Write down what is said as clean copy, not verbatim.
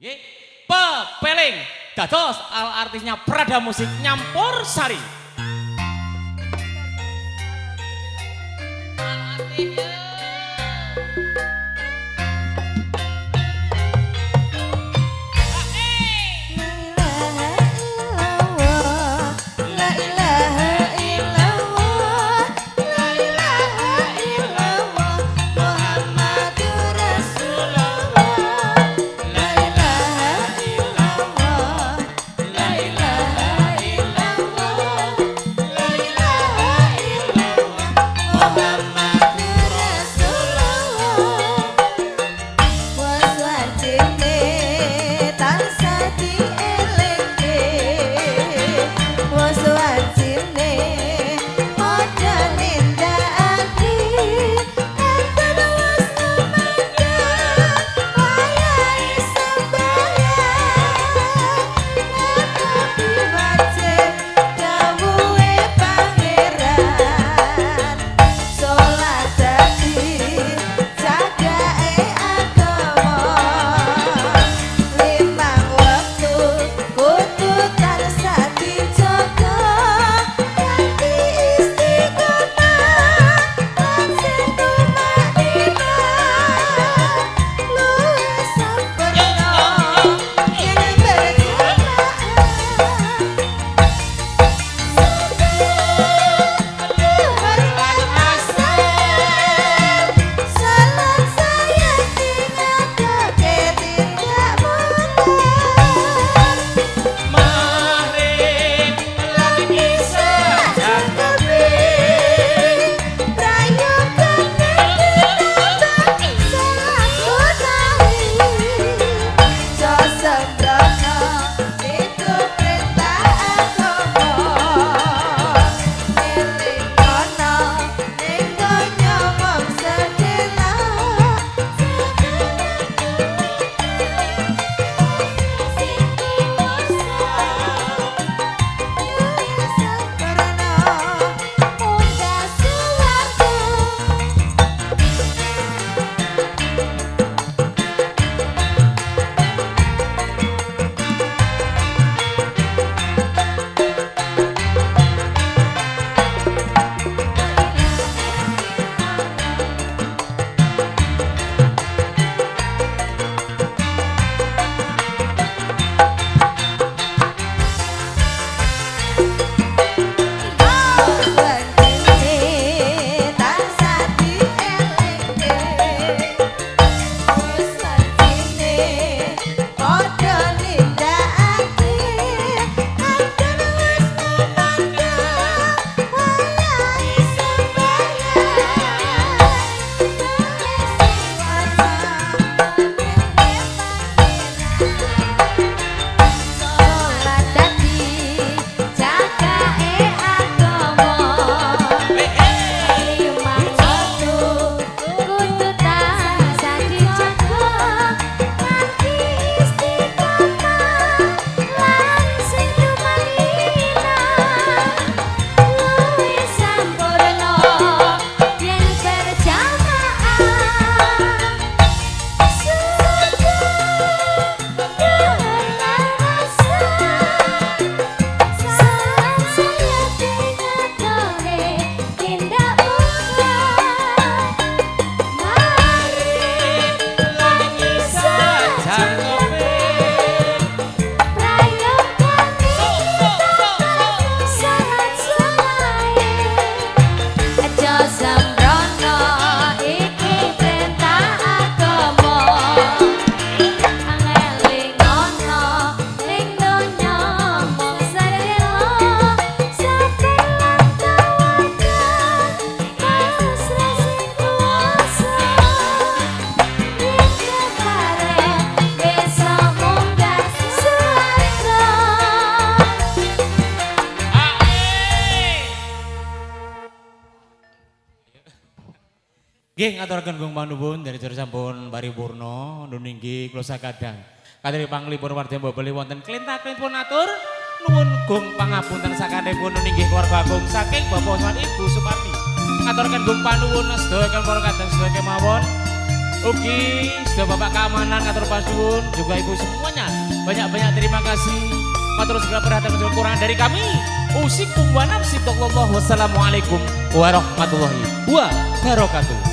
Ye, pepeling dados artinya Prada Musik Nyampur Sari. Nggih ngaturaken Gung Panuwun dari Juru sampun paripurna nuninggi klosa kadang. Kadiri panglipur warga Mbobeli wonten klintak-klint pun atur nuwun Gung pangapunten sakanipun nuninggi keluarga Gung saking Bapak lan Ibu Suparni. Ngaturaken Gung Panuwun sedaya para kadang sedaya kemawon Ugi, sudah Bapak keamanan, ngatur pasuun, juga Ibu semuanya. Banyak-banyak terima kasih. Matur segala perhatian dan kekurangan dari kami. Usikum wa nafsi. Wassalamualaikum warahmatullahi wabarakatuh.